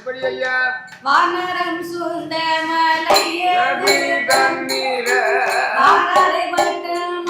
எப்படி ஐயா? வானரம் சூழ்ந்த மலையது தண்ணீர ஆராரை பட்டம்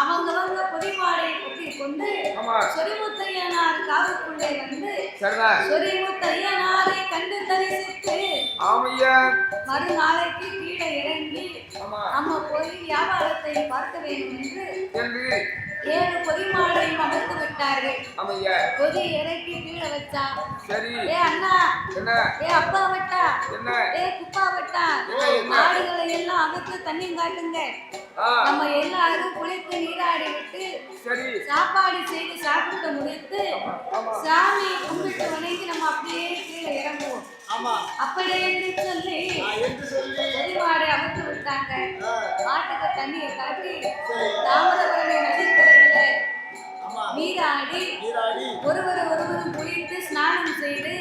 அவங்க பொதிமாடை கொண்டு சொரிமுத்தையனார் காவுக்குள்ளே வந்து சொரிமுத்தையனாரை கண்டு தரிசித்து மறுநாளைக்கு கீழே இறங்கி நம்ம போய் வியாபாரத்தை பார்க்க வேண்டும் என்று 7 பொதிமாடை இறங்கினாரு. ஆமையா கொதி இறக்கி கீழே வச்சா. சரி ஏ அண்ணா, என்ன ஏ அப்பா வட்டா, என்ன ஏ குப்பா வட்டா, மாடுகளை எல்லாம் அகத்து தண்ணி காட்டுங்க. நம்ம எல்லாரும் குளித்து நீராடி விட்டு சரி சாப்பாடு செய்து சாப்பிட்டு முடித்து சாமி கும்பிட்டு வணங்கி நம்ம அப்படியே கீழே இறங்குவோம். அப்படி என்று சொல்லி மாடு அகத்து விட்டாங்க. மாட்டுக்கு தண்ணியை காட்டி தாமிரபரணி நதிக்கரையில நீராடி ஒருவரும் குளித்து ஸ்நானம் செய்து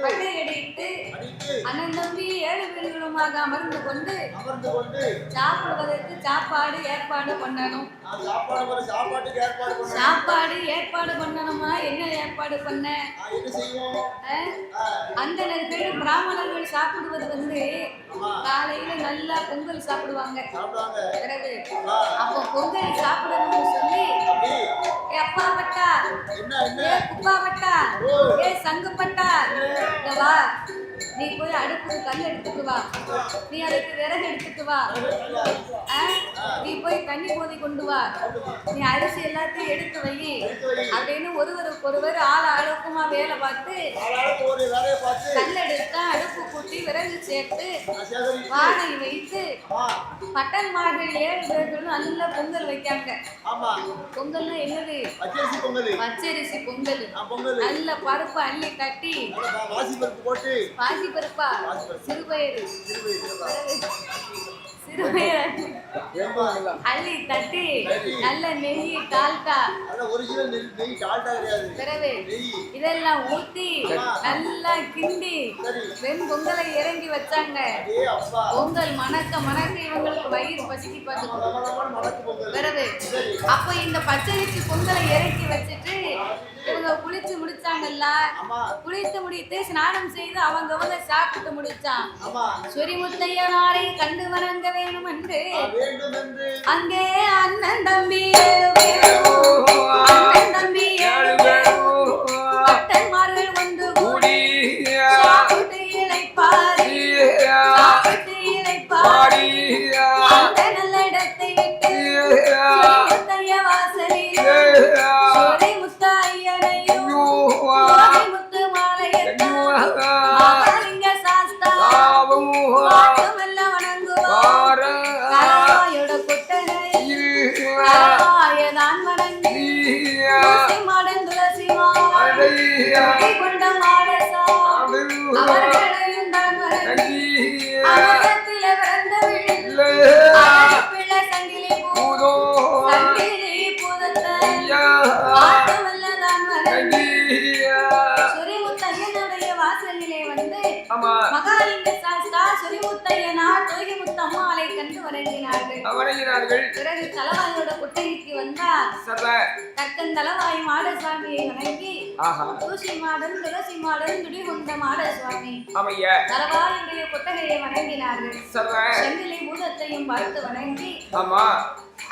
பட்டை அடித்து அண்ணன் தம்பி 7 பேர்களுமாக அமர்ந்து கொண்டு சாப்பிடுவதற்கு சாப்பாடு ஏற்பாடு பண்ணணும். சாப்பாடு ஏற்பாடு பண்ணணுமா? என்ன ஏற்பாடு பண்ண? அந்தனர்கள் பிராமணர்கள் சாப்பிடுவது வந்து காலையில நல்லா பொங்கல் சாப்பிடுவாங்க. பிறகு அப்போ பொங்கல் சாப்பிடணும்னு சொல்லி அப்பா பட்டா, ஏ குப்பா பட்டா, ஏ சங்கு பட்டா, இங்க வா, நீ போய் அடுப்புக்கு கல் எடுத்துட்டு வா, நீ அதுக்கு விறகு எடுத்துட்டு வா, நீ போய் தண்ணி போதி கொண்டு வா, நீ அரிசி எல்லாத்தையும் எடுத்து வை அப்படின்னு ஒருவருக்கு ஒருவர் ஆளுக்குமா வேலை பார்த்து கல் எடுத்து அடுப்பு கூட்டி விறகு சேர்த்து வாழை வைத்து பட்டன்மார்கள் 7 பேர்களும் நல்ல பொங்கல் வைக்காங்க. பொங்கல்னா என்னது? பச்சரிசி பொங்கல். நல்ல பருப்பு அள்ளி கட்டி, பாசி பருப்பா சிறுபயிறு அள்ளி தட்டி நல்ல நெய் டால்டா இதெல்லாம் ஊத்தி நல்லா கிண்டி வெண் பொங்கலை இறங்கி வச்சாங்க. பொங்கல் மணக்க மணக்க இவங்களுக்கு வயிறு பசிக்கு பிறகு அப்ப இந்த பச்சரிசி பொங்கலை இறக்கி வச்சுட்டு இவங்க குளிச்சு முடிச்சாங்கல்ல. குளித்து முடித்து ஸ்நானம் செய்து அவங்கவங்க சாப்பிட்டு முடிச்சான். சொரிமுத்தையனாரை கண்டு வணங்க வேணும் என்று அங்கே அண்ணன் தம்பி பட்டன்மார்கள் வந்து கூடி சாப்பிட்டு இளைப்பாரி அந்த நல்ல இடத்தை விட்டு முத்தைய வாசலில் முத்து மாலையத்தான் மகாலிங்க சாஸ்தா வணங்குவார். கலவாயோட கொட்டகையில் கலவாயதான் வணங்கி மாடன் துளசிமாலை கொண்ட மாடசா அவர்களையும் தான் வணங்கி அவரத்தில பிறந்த பிள்ளை சங்கிலி பூதத்தை ஆட்டவல்லதான் வணங்கி சொரிமுத்தையனுடைய வாசலிலே வந்து மகாலிங்க சாஸ்தா சொரிமுத்தையனார் தொழுகி முத்தம்மாளை கண்டு வணங்கினார்கள். பிறகு தலவாயோட குட்டைக்கு வந்தார். தக்கன் தலவாய் மாடசாமியை வணங்கி தூசி மாடன் துளசி மாடன் துடிகொண்ட மாடசுவாமி தலவாயுடைய கொட்டகையை வணங்கினார்கள். செங்கிலி பூதத்தையும் பார்த்து வணங்கி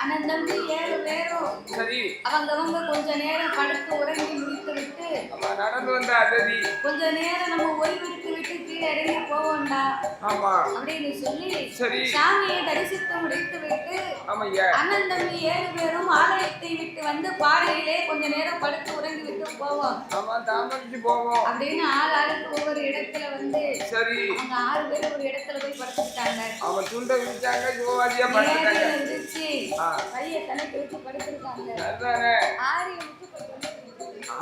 அனந்தம்பி 7 பேரும் அவங்க கொஞ்ச நேரம் படுத்து உறங்கி முடித்து விட்டு நடந்து வந்த அகதி கொஞ்ச நேரம் நம்ம ஓய்வெடுத்து விட்டு கீழே இறங்கி போவோம்டா அப்படின்னு சொல்லி சாமியை தரிசித்து முடித்து விட்டு அண்ணன் 7 பேரும் ஆலயத்தை விட்டு வந்து பாறையிலே கொஞ்ச நேரம் படுத்து உறங்கி விட்டு போவோம் அப்படின்னு ஆளுக்கு ஒவ்வொரு இடத்துல வந்து அவங்க 6 பேர் ஒரு இடத்துல போய் படுத்துட்டாங்க. கையை தனக்கு வச்சு படுத்திருக்காங்க.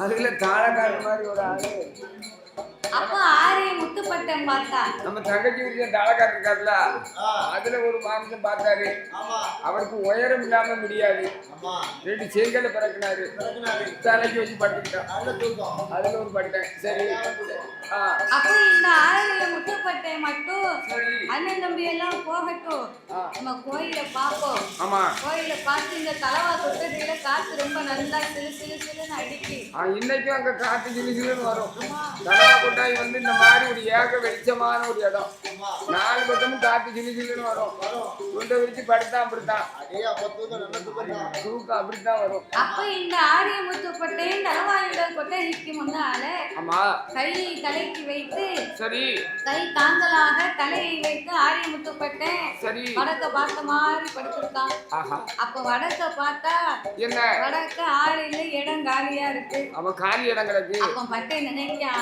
அதுல தாளக்கார மாதிரி ஒரு ஆளு. அப்ப ஆரிய முத்துப்பட்டம் பார்த்தா நம்ம தங்கச்சி வீட்டுல தாளக்கார இருக்காருல, அதுல ஒரு மாமிசம் பார்த்தாரு. அவருக்கு உயரம் இல்லாம முடியாது, 2 செங்கலை பிறக்கினாரு, தலைக்கு வச்சு படுத்துக்கிட்டான். அதுல ஒரு பட்டன். சரி அப்ப இந்த ஆரிய முத்துப்பட்டை மட்டும் அண்ணன் தம்பி எல்லாம் போகட்டும், நம்ம கோயில பாப்போம். கோயில பார்த்து இந்த தலவா தொட்டதுல காத்து ரொம்ப நல்லா சிலு சிலு சிலுன்னு அடிக்கி இன்னைக்கும் அங்க காத்து சிலு சிலுன்னு வரும். தலவா கொட்டாய் வந்து இந்த மாதிரி ஒரு ஏக வெளிச்சமான ஒரு இடம். 4 பக்கமும் காத்து சிலு சிலுன்னு வரும். துண்டை விரிச்சு படுத்தா அப்படித்தான் தூக்கம் அப்படித்தான் வரும். அப்ப இந்த ஆரிய முத்துப்பட்டையும் தலவாயோட கொட்டை கொட்டகைக்கு முன்னால ஆமா கையை தலைக்கு வைத்து சரி கை தாங்கலாக தலையை வைத்து ஆரிய முத்துப்பட்டேன் சரி வடக்க பார்த்த மாதிரி படுத்திருக்கான். ஆஹா அப்ப வடக்க பார்த்தா என்ன வடக்க ஆறில இடம் காலியா இருக்கு. அவன் காலி இடம் கிடக்கு. அப்ப பட்டை நினைக்கா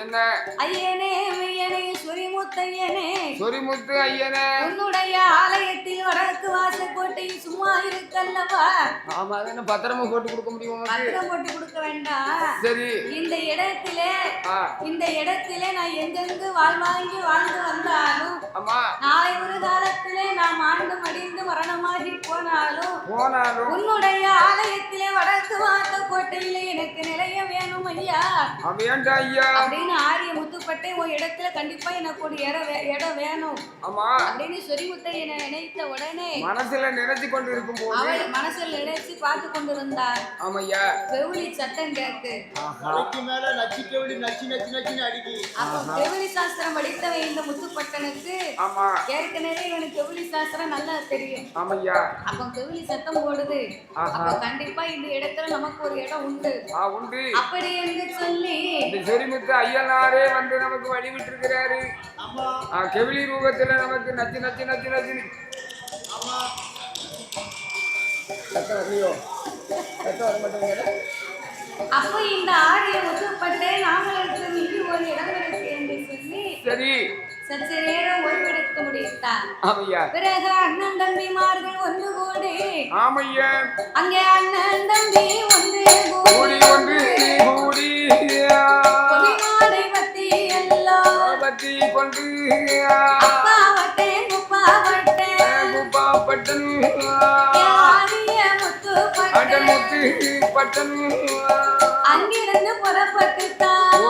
என்ன ஐயனே மெய்யனே சொரிமுத்தையனே சொரிமுத்து ஐயனே உன்னுடைய ஆலயத்தில் வடக்கு வாசக்கோட்டை சும்மா இருக்கல்லவா. ஆமா அதென்ன பத்திரமா போட்டு கொடுக்க முடியும்? பத்திரம் போட்டு கொடுக்க வேண்டாம். சரி இந்த இடத்திலே நான் எங்கெங்கு வாழ்வாங்கி வாழ்ந்து வந்தாலும் ஆமா நாளை ஒரு காலத்திலே நான் ஆண்டு மடிந்து மரணமாகி போனாலும் உன்னுடைய ஆலயத்திலே வடக்கு வாச கோட்டையிலே எனக்கு நிலைய வேணும் ஐயா வேண்டா ஐயா அப்படின்னு ஆரிய முத்துப்பட்டை உன் இடத்துல கண்டிப்பா எனக்கு ஒரு இடம் வேணும் ஆமா அப்படின்னு சொரிமுத்தை என நினைத்த உடனே மனசுல நினைச்சு கொண்டு இருக்கும் போது அவள் மனசில் நினைச்சு பார்த்து கொண்டிருந்தார். ஆமையா வெவுளி சட்டம் கேட்டு மேல நச்சு கெவுளி நச்சு நச்சு நச்சுன்னு அடிக்கி. அப்ப வெவுளி சாஸ்திரம் படித்தவ இந்த முத்துப்பட்டனுக்கு ஆமா ஏற்கனவே இவனுக்கு வெவுளி சாஸ்திரம் நல்லா தெரியும். ஆமையா அப்ப வெவுளி சத்தம் போடுது. அப்ப கண்டிப்பா இந்த இடத்துல நமக்கு ஒரு இடம் உண்டு உண்டு அப்படி என்று சொல்லி இந்த சொரிமுத்து ஐயனாரே வந்து நமக்கு வழி விட்டு இருக்கிறாரு. கெவிலி ரூபத்துல நமக்கு நச்சு நச்சு நச்சு நச்சு சத்தம் வரலையோ? சத்தம் வர மாட்டேங்குது. அப்ப இந்த ஆரிய முத்துப்பட்டை நாங்களுக்கு மீறி ஒரு இடம் இருக்கு என்று சொல்லி சரி சற்று நேரம் ஓய்வெடுக்க முடித்தார். ஆமையா பிறகு அண்ணன் தம்பிமார்கள் ஒன்று கூடி ஆமையா அங்கே அண்ணன் தம்பி ஒன்று கூடி ஒன்று கூடி கொடிமாடை பத்தி எல்லாம் பத்தி கொண்டு அப்பாவட்டேன் குப்பாவட்டேன் குப்பாப்பட்டன் ஆரிய முத்துப்பட்டேன் முத்து பட்டன் அங்கிருந்து புறப்பட்டுத்தான்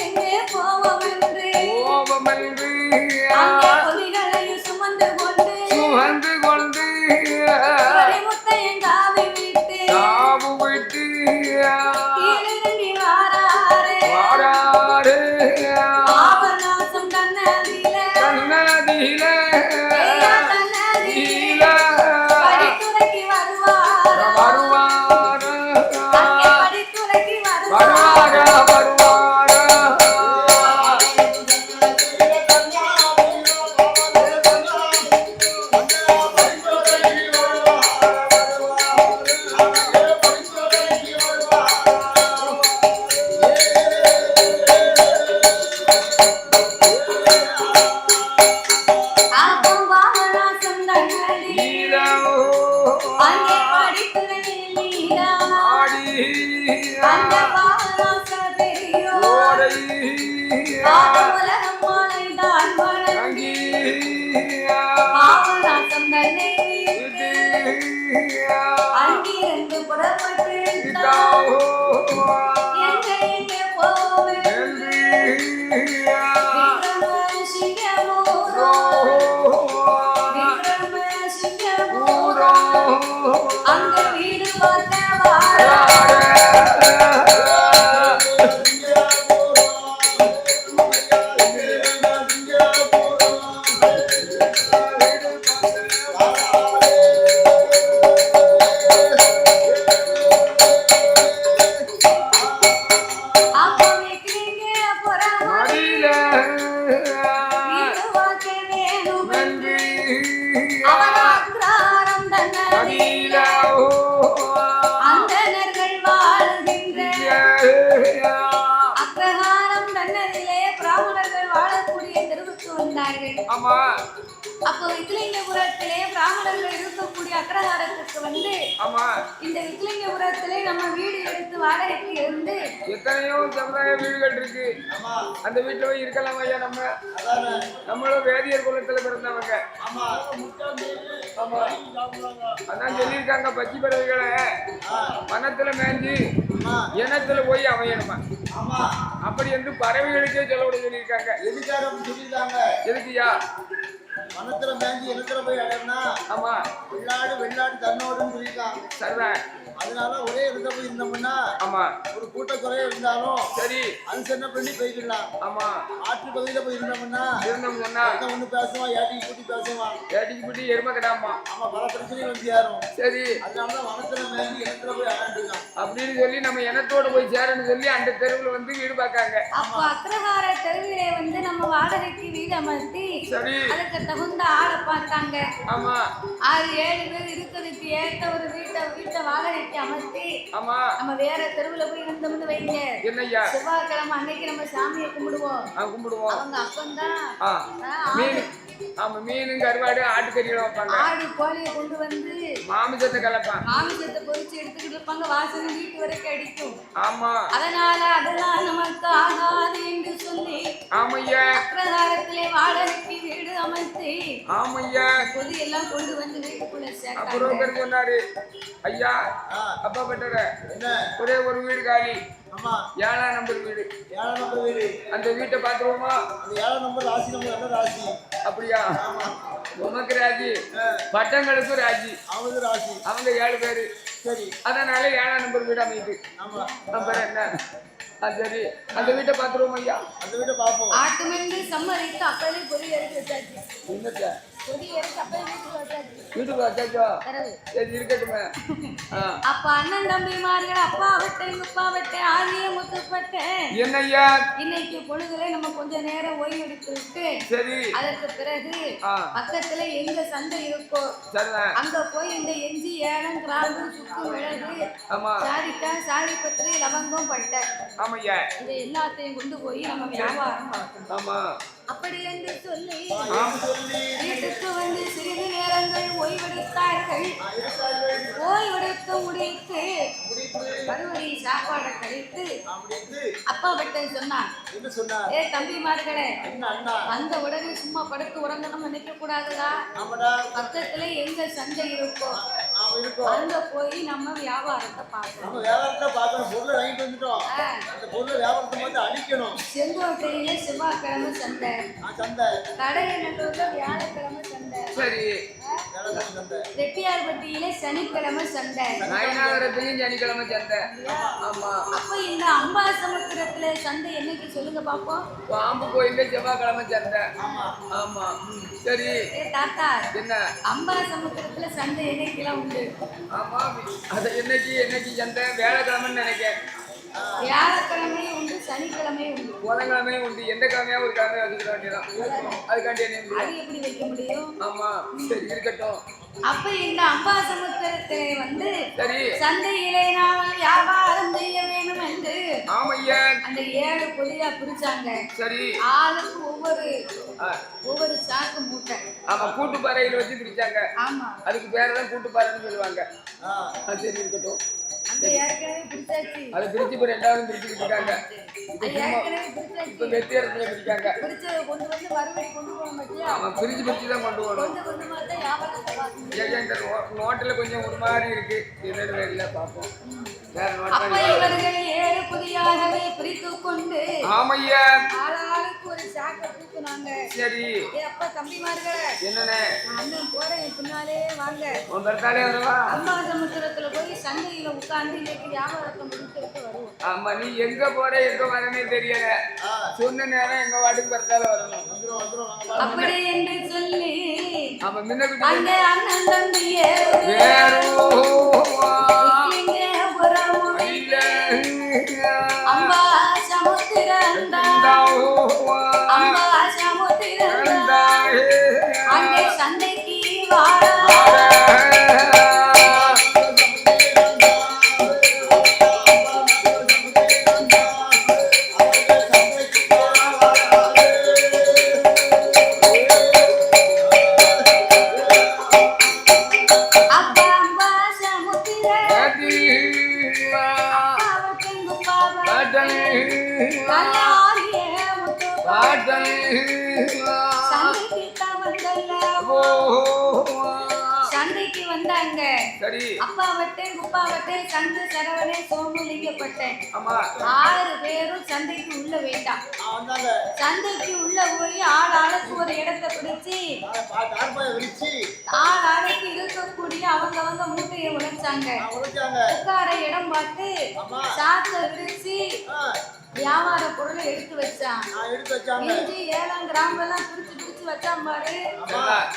எங்கே போவோம் என்று அங்கே கொடிகளையும் சுமந்து கொண்டு முத்தையன் காவி விட்டு கீழிறங்கி வாராரே பாபநாசம் தன்னதிலே படித்துறைக்கு வருவார் அங்கே படித்துறைக்கு வருவார் அப்போ பாபநாசம் தன்னதிலே அங்கே படித்துறையில் அந்த பாபநாச பெரியோர் உலகம் மாலைதான் வணங்கி பாபநாசம் தன்னை அங்கிருந்து புறப்பட்டு எங்கே போவேன் அங்க வீடு அந்தணர்கள் வாழ்கின்ற அக்ரஹாரம் தன்னதிலே பிராமணர்கள் வாழக்கூடிய தெருவுக்கு வந்தார்கள். அப்போ விக்லிங்கபுரத்திலே பிராமணர்கள் இருக்கக்கூடிய அக்ரஹாரத்துக்கு வந்து இந்த விக்லிங்கபுரத்திலே நம்ம வீடு எடுத்து வாடகைக்கு இருந்து எத்தனையோ சமுதாய வீடுகள் இருக்கு. அந்த வீட்டுல போய் இருக்கலாம் ஐயா. நம்மளும் வேதியர் குலத்துல பிறந்தவங்க. அதான் சொல்லியிருக்காங்க பச்சி பறவைகளை வனத்துல மேஞ்சி இனத்துல போய் அமையணுமா. அப்படி என்று பறவைகளுக்கே சொல்லவிட சொல்லியிருக்காங்க. எதுக்குயா வனத்துல மேஞ்சி இனத்துல போய் அடையணும்னா வெள்ளாடு தன்னோடுன்னு சொல்லியிருக்காங்க. சரிதான். அதனால ஒரே இடத்துல போய் இருந்தோம்னா ஒரு கூட்டக்குறைய இருந்தாலும் சரி அனுசரணை பண்ணி போய்க்கலாம். ஆற்று பகுதியில போய் இருந்தோம்னா ஒண்ணு பேசுவான், ஏட்டிக்கு கூட்டி பேசுவான், ஏட்டிக்கு கூட்டி எருமை கிடாமா. பல பிரச்சனைகள் வந்து யாரும். சரி அதனாலதான் வனத்துல மேஞ்சி இனத்துல போய் அடைஞ்சிருக்கான். அப்படின்னு சொல்லி நம்ம இனத்தோட போய் சேரணும்னு சொல்லி அந்த தெருவுல வந்து வீடு பார்க்காங்க. அப்போ அக்ரஹார தெருவிலே வந்து நம்ம வாடகைக்கு வீடு அமர்த்தி சரி. அதுக்கு தகுந்த ஆளை பார்த்தாங்க. ஆமா 6-7 பேர் இருக்கிறதுக்கு ஏற்ற ஒரு வீட்டை வாடகைக்கு அமர்த்தி ஆமா நம்ம வேற தெருவுல போய் இருந்தோம்னு வைங்க. என்னய்யா செவ்வாய்க்கிழமை அன்னைக்கு நம்ம சாமியை கும்பிடுவோம். கும்பிடுவோம். அவங்க அப்பந்தான் மீன் ஆமா மீனும் கருவாடு ஆட்டுக்கறிகளும் வைப்பாங்க. ஆடு கோழியை கொண்டு வந்து மாமிசத்தை கலப்பாங்க. மாமிசத்தை பொரிச்சு எடுத்துக்கிட்டு இருப்பாங்க. வாசனை வீட்டு வரைக்கும் அடிக்கும். ஆமா அதனால அதெல்லாம் நமக்கு ஆகாது என்று சொல்லி ஆமையா அக்ரஹாரத்திலே வாடகைக்கு வீடு அமைத்து ஆமையா பொதி எல்லாம் கொண்டு வந்து வீட்டுக்குள்ள சேர்த்தாங்க. புரோக்கர் சொன்னாரு, ஐயா அப்பா பட்டற ஒரே ஒரு வீடு காலி. ஆமா 7ஆம் நம்பர் வீடு. 7ஆம் நம்பர் வீடு. அந்த வீட்டை பாத்துருவோமா? அந்த 7ஆம் நம்பர் ராசி நம்ம என்ன ராசி? அப்படியா? உனக்கு ராஜி, பட்டங்களுக்கு ராஜி. அவங்க ராசி. அவங்க 7 பேரு. சரி. அதனால 7ஆம் நம்பர் வீடு அமையுது. ஆமா. நம்பர் என்ன? சரி அந்த வீட்டை பாத்துருவோம் ஐயா. அந்த வீட்டை பாப்போம். ஆட்டு மண்டு சம்மரித்து அப்பவே பொறி எடுத்து வச்சாச்சு. என்னத்த? பொறி எடுத்து அப்பவே வீட்டுக்கு வச்சாச்சு. வீட்டுக்கு வச்சாச்சோ? சரி இருக்கட்டுமே. அப்ப அண்ணன் தம்பிமார்கள் அப்பா விட்டு அப்பா விட்டு ஆகிய முத்துப்பட்டு என்னய்யா இன்னைக்கு பொழுதுல நம்ம கொஞ்ச நேரம் ஓய்வு எடுத்து விட்டு சரி அதற்கு பிறகு பக்கத்துல எங்க சந்தை இருக்கோ அங்க போய் இந்த எஞ்சி ஏலம் கிராம்பு சுக்கு மிளகு சாதிப்பத்திரி லவங்கம் பட்டை ஆமையா இது எல்லாத்தையும் கொண்டு போய் நம்ம வியாபாரம் பார்க்கணும். ஆமா அப்படி என்று சொல்லி வீட்டுக்கு வந்து சிறிது நேரங்கள் ஓய்வெடுத்தார்கள். ஓய்வெடுத்து முடித்து மறுபடி சாப்பாடை கழித்து அப்பா விட்டு சொன்னான், ஏ தம்பிமார்களே வந்த உடனே சும்மா படுத்து உறங்கணும் நினைக்க கூடாதுடா. பக்கத்துல எங்க சந்தை இருக்கோ அங்க போய் நம்ம வியாபாரத்தை பார்க்கணும். செங்கோட்டையில செவ்வாய்க்கிழமை சந்தை, கடையநல்லூர்ல வியாழக்கிழமை சந்தை, சரி ரெட்டியார்பட்டியில சனிக்கிழமை சந்தை, நயனாவரத்திலும் சனிக்கிழமை சந்தை. ஆமா அப்ப இந்த அம்பாசமுத்திரத்துல சந்தை என்னைக்கு சொல்லுங்க பாப்போம்? பாம்பு கோயில்ல செவ்வாய்க்கிழமை சந்தை. ஆமா சரி. தாத்தா என்ன அம்பாசமுத்திரத்துல சந்தை என்னைக்கெல்லாம் உண்டு? ஆமா அது என்னைக்கு சந்தை? வியாழக்கிழமைன்னு நினைக்கிறேன். வியாழக்கிழமையும் உண்டு, சனிக்கிழமையும் உண்டு, புதன்கிழமையும் உண்டு. எந்த கிழமையா ஒரு கிழமையா வச்சுக்கிற வேண்டியதான். அதுக்காண்டி என்ன அது எப்படி வைக்க முடியும்? ஆமா சரி இருக்கட்டும். அப்ப இந்த அம்பாசமுத்திரத்தை வந்து சரி சந்தையிலே நாம் வியாபாரம் செய்ய வேணும் என்று ஆமையா அந்த 7 பொதியா பிரிச்சாங்க. சரி ஆளுக்கு ஒவ்வொரு சாக்கு மூட்டை. ஆமா கூட்டுப்பாறையில வச்சு பிரிச்சாங்க. ஆமா அதுக்கு பேரதான் கூட்டுப்பாறைன்னு சொல்லுவாங்க. சரி இருக்கட்டும். அந்த ஏற்கனவே பிரிச்சாச்சு. அதை பிரிச்சு இப்ப 2வது பிரிச்சுக்கிட்டு இருக்காங்க. இப்ப வெத்தி இடத்துல பிரிக்காங்க. பிரிச்சதை கொண்டு வந்து மறுபடி கொண்டு போக மாட்டியா? ஆமா பிரிச்சு தான் கொண்டு போகணும். கொண்டு மாட்டா வியாபாரத்தை பார்க்கணும். இந்த நோட்டுல கொஞ்சம் ஒரு மாதிரி இருக்கு. என்னன்னு வேலையில பார்ப்போம். வேற அப்ப இவர்கள் 7 பொதியாகவே பிரித்துக் கொண்டு ஆமையா ஆளாளுக்கு ஒரு சாக்கை தூக்குனாங்க. சரி அப்ப தம்பிமார்களே என்னன்னு அண்ணன் போறேன் பின்னாலே வாங்க. உன் பிறத்தாலே வருவா? அம்பாசமுத்திரத்துல போய் சந்தையில உட்கார்ந்து இன்னைக்கு வியாபாரத்தை முடிச்சுட்டு வருவோம். ஆமா நீ எங்க போற எங்க வரனே தெரியல. சொன்ன நேரம் எங்க வாட்டுக்கு பிறத்தால வரணும். அப்படி என்று சொல்லி ஆமா முன்ன அந்த அண்ணன் தம்பியே அங்கே சந்தைக்கு சந்தைக்கு வந்தாங்க. அப்பாவட்டேன் குப்பாவட்டேன் சந்து சரவணே சோமுலிங்கப்பட்டேன் 6 பேரும் சந்தைக்கு உள்ள வேண்டாம். சந்தைக்கு உள்ள போய் ஆளாளுக்கு ஒரு இடத்தை பிடிச்சி ஆளாளுக்கு இருக்கக்கூடிய அவங்க மூட்டையை உழைச்சாங்க. உட்கார இடம் பார்த்து சாக்க விரிச்சு வியாபார பொருளை எடுத்து வச்சான். இஞ்சி 7 கிராம்பெல்லாம் பிரிச்சு விரிச்சு வச்சான் பாரு.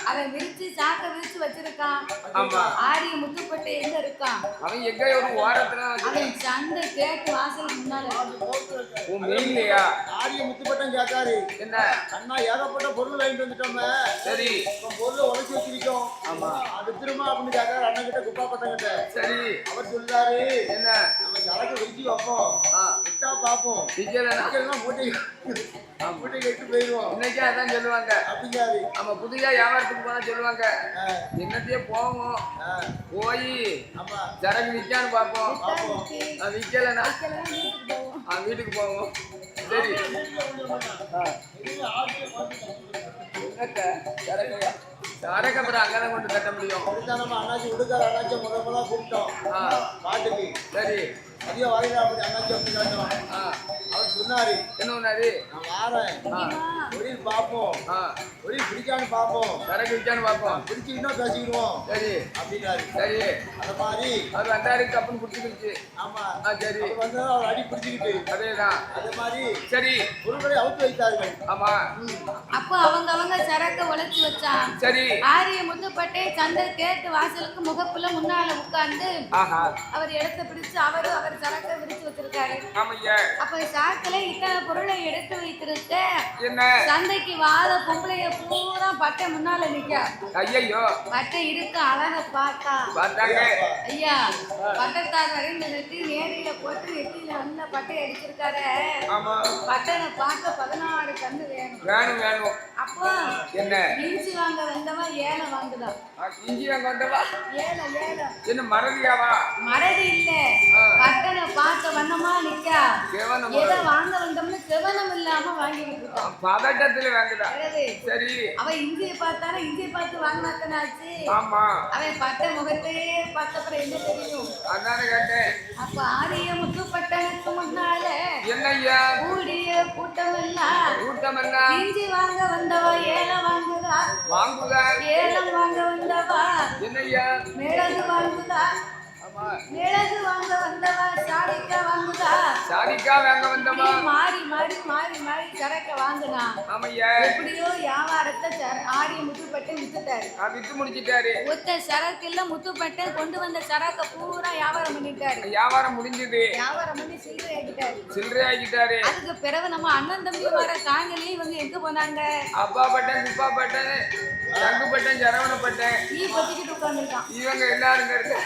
அவன் விரிச்சு சாக்க விரிச்சு வச்சிருக்கான். ஆமா. ஆரிய முத்துப்பட்டு எங்க இருக்கான்? அவன் எங்க ஒரு ஓரத்துல அவன் சந்தை கேட்டு வாசலுக்கு முன்னால உன் மெயின்லயா ஆரிய முத்துப்பட்டம் கேட்காரு. என்ன அண்ணா ஏகப்பட்ட பொருள் வாங்கிட்டு வந்துட்டோமே. சரி இப்ப பொருளை உழைச்சி வச்சிருக்கோம். ஆமா. அது திரும்ப அப்படின்னு கேட்காரு அண்ணன் கிட்ட குப்பா பட்டம் கிட்ட. சரி அவர் சொல்றாரு என்ன நம்ம சரக்கு வச்சு வைப்போம், விட்டா பாப்போம், விக்கலனா மூட்டை மூட்டை கட்டு போயிடுவோம். இன்னைக்கு அதான் சொல்லுவாங்க அப்படிங்காரு. நம்ம புதுசா வியாபாரத்துக்கு போனா சொல்லுவாங்க என்னத்தையே போவோம் போய் ஆமா சரக்கு விற்கான்னு பார்ப்போம், விற்கலனா வீட்டுக்கு போவோம். சரி சரக்கு அப்புறம் அங்கதான் கொண்டு கட்ட முடியும். நம்ம அண்ணாச்சி உடுக்கார அண்ணாச்சி முதல்ல கூப்பிட்டோம் பாட்டுக்கு. சரி அதிகம் வரையில அப்படி அண்ணாச்சி அப்படி காட்டோம். அவர் சொன்னாரு என்ன சொன்னாரு நான் வாரேன் ஒளியில் பார்ப்போம், ஒளியில் பிடிக்கான்னு பார்ப்போம், சரக்கு விற்கான்னு பார்ப்போம், பிடிச்சிக்கிட்டா பேசிக்கிடுவோம். சரி அப்படின்னாரு. சரி அந்த மாதிரி அது வந்தாரு கப்புன்னு பிடிச்சிக்கிடுச்சு. ஆமா சரி வந்து அவர் அடி பிடிச்சிக்கிட்டு அதேதான். அதே மாதிரி சரி பொருட்களை அவுத்து வைத்தார்கள். ஆமா. அப்போ அவங்க சரக்க உழைச்சு வச்சான். சரி ஆரிய முத்துப்பட்டே சந்தை கேட்டு வாசலுக்கு முகப்புல முன்னால உட்கார்ந்து அவர் இடத்தை பிடிச்சு அவர் சரக்க விரிச்சு வச்சிருக்காரு. ஆமையா. அப்ப சாக்குல இத்தனை பொருளை எடுத்து வைத்திருக்க என்ன சந்தைக்கு வார பொம்பளைய பூரா பட்டை முன்னால நிக்க. ஐயோ பட்டை இருக்கு அழக பார்த்தாங்க. ஐயா பட்டத்தார் நிறுத்தி நேரில போட்டு நெத்தியில நல்ல பட்டை அடிச்சிருக்காரு. பட்டனை பார்க்க 16 கண்ணு வேணும். அப்போ என்ன இஞ்சி வாங்க வந்தவன் ஏலம் வாங்குதான். இஞ்சி வாங்க வந்தவா ஏலம் என்ன மறதியாவா? மறதி இல்ல, பட்டனை பார்க்க வண்ணமா நிக்கா. எதை வாங்க வந்தோம்னு செவனம் இல்லாம வாங்கிட்டு இருக்கான். பதட்டத்துல வாங்குதா. சரி அவன் இஞ்சியை பார்த்தானா இஞ்சியை பார்த்து வாங்கினாச்சு. ஆமா அவன் பட்டை முகத்தையே பார்த்தப்பறம் என்ன தெரியும்? அதானே கேட்டேன். அப்ப ஆரிய முத்துப்பட்டனுக்கு முன்னால என்னய்யா கூடிய கூட்டம் எல்லாம் இஞ்சி வாங்க வந்தவா ஏலம் வாங்குதா, ஏலம் வாங்க வந்தவா என்னய்யா மிளகு வாங்குதா, மிளகு வாங்க வந்தவா சாடிக்கா வாங்குதா, சாடிக்கா வாங்க வந்தவா மாறி மாறி மாறி மாறி சரக்க வாங்குனா. ஆமையா. எப்படியோ வியாபாரத்தை ஆரிய முத்துப்பட்டன் வித்துட்டாரு. வித்து முடிச்சிட்டாரு. ஒத்த சரக்கு இல்ல முத்துப்பட்டன் கொண்டு வந்த சரக்க பூரா வியாபாரம் பண்ணிட்டாரு. வியாபாரம் முடிஞ்சது. வியாபாரம் பண்ணி சில்லறை ஆகிட்டாரு. அதுக்கு பிறகு நம்ம அண்ணன் தம்பி வர காங்கலி இவங்க எங்க போனாங்க? அப்பா பட்டன் குப்பா பட்டன் சங்கு பட்டன் சரவண பட்டன் பொத்திக்கிட்டு உட்கார்ந்துருக்கான். இவங்க எல்லாரும் இருக்கு.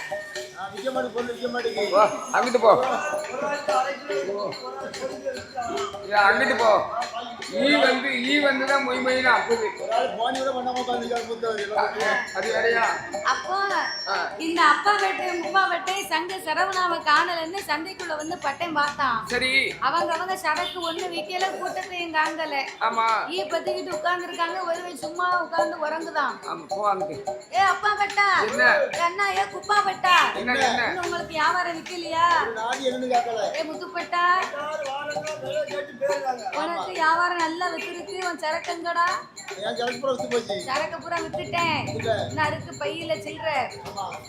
அங்கிட்டு போ அங்கிட்டு போ. ஈ வந்துதான் மொய் மொயின்னு அப்புது. அது வேறையா? அப்போ இந்த அப்பா வெட்டு முப்பா வெட்டை சங்க சரவணாவை காணலன்னு சந்தைக்குள்ள வந்து பட்டம் பார்த்தான். சரி அவங்க சரக்கு ஒண்ணு விக்கல, கூட்டத்தையும் காங்கல. ஆமா ஈ பத்திக்கிட்டு உட்கார்ந்து இருக்காங்க. ஒருவன் சும்மா உட்கார்ந்து உறங்குதான். ஏ அப்பா வெட்டா கண்ணா, ஏ குப்பா வெட்டா, உங்களுக்கு வியாபாரம் விக்கலையா? ஏ முத்துப்பட்டா, உனக்கு வியாபாரம் நல்லா வித்துருக்கு. உன் சரக்குங்கடா? சரக்கு பூரா வித்துட்டேன். இருக்கு பையில சில்லற.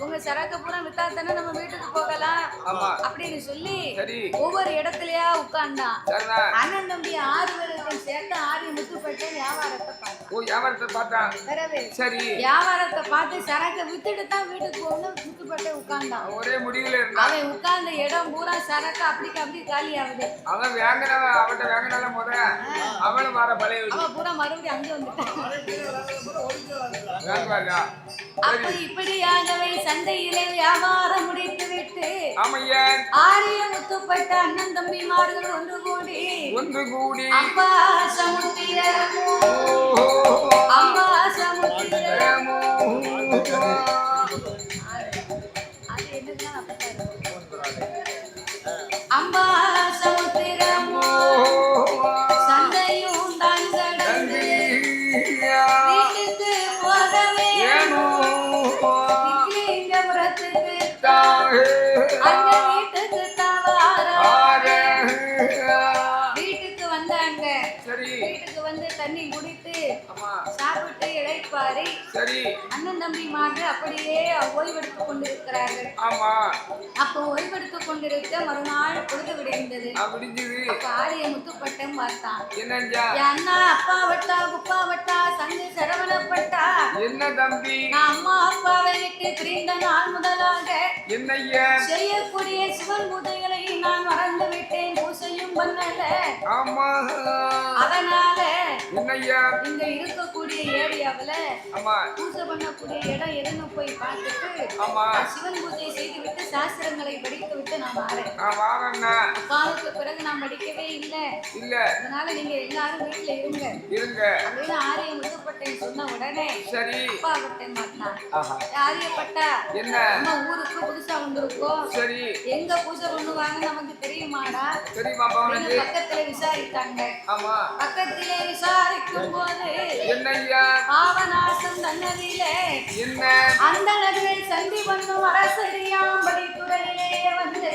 உங்க சரக்கு பூரா வித்தா தானே நம்ம வீட்டுக்கு போகலாம் அப்படின்னு சொல்லி ஒவ்வொரு இடத்துலயா உட்கார்ந்தான். அண்ணன் தம்பி 6 பேருக்கும் சேர்த்து ஆரிய முத்துப்பட்டேன் வியாபாரத்தை பார்த்தான். வியாபாரத்தை பார்த்து சரக்கு வித்துட்டு தான் வீட்டுக்கு போகணும். முத்துப்பட்டேன் உட்கார்ந்தான். ஒரே முடிவுல அவன் உட்கார்ந்த இடம் பூரா சரக்கு அப்படி காலி ஆகுது. அவன் வாங்கினவன் அவட்ட வாங்கினால முத அவளும் வர பழைய அவன் பூரா மறுபடியும் அங்கே வந்துட்டான். அப்ப இப்படியாகவே சந்தையிலே வியாபாரம் முடித்து விட்டு ஆரிய முத்துப்பட்ட அண்ணன் தம்பிமார்கள் ஒன்று கூடி அம்பா சமுத்திரமோ அம்பா சமுத்திரமோ அம்பா சமுத்திரமோ சந்தையும் தான் கடந்து வீட்டுக்கு போகவே புறத்துக்கு அந்த வீட்டுக்கு வீட்டுக்கு வந்தாங்க. வீட்டுக்கு வந்து தண்ணி குடித்து சாப்பிட்டு இளைப்பாரி சரி. அண்ணன் தம்பிமாக அப்படியே ஓய்வெடுத்துக் கொண்டிருக்கிறார்கள். ஆமா. அப்போ ஓய்வெடுத்துக் கொண்டிருக்க மறுநாள் பொழுது விடைந்தது. விடிஞ்சது. அப்ப ஆரிய முத்துப்பட்டம் பார்த்தான். என்னஞ்சா? அண்ணா அப்பா வட்டா குப்பா வட்டா சங்கு சரவணப்பட்டா. என்ன தம்பி? நான் அம்மா அப்பாவை விட்டு பிரிந்த நாள் முதலாக என்னையா செய்யக்கூடிய சிவன் பூஜைகளை நான் மறந்து விட்டேன். பூசையும் பண்ணல. ஆமா. அதனால என்னையா இங்க இருக்கக்கூடிய ஏரியாவுல ஆமா பூஜை பண்ணக்கூடிய இடம் எதுன்னு போய் பார்த்துட்டு ஆமா சிவன் பூஜை செய்து விட்டு சாஸ்திரங்களை படித்து விட்டு நான் வாரேன். வாரண்ணா. அப்பாவுக்கு பிறகு நான் படிக்கவே இல்லை. இல்ல. அதனால நீங்க எல்லாரும் வீட்டுல இருங்க இருங்க அப்படின்னு ஆரிய முத்துப்பட்டேன் சொன்ன உடனே சரி அப்பா பட்டேன் மாட்டான். ஆரியப்பட்டா என்ன நம்ம ஊருக்கு புதுசா வந்திருக்கோம். சரி. எங்க பூஜை பண்ணுவாங்க நமக்கு தெரியுமாடா? தெரியுமா? பக்கத்துல விசாரித்தாங்க. ஆமா. பக்கத்திலே விசாரிக்கும் போது என்னய்யா பாவநாசம் தன்னதிலே என்ன அந்த நகரில் சந்தி பண்ணும் அரசரியாம்படி துறையிலே வந்து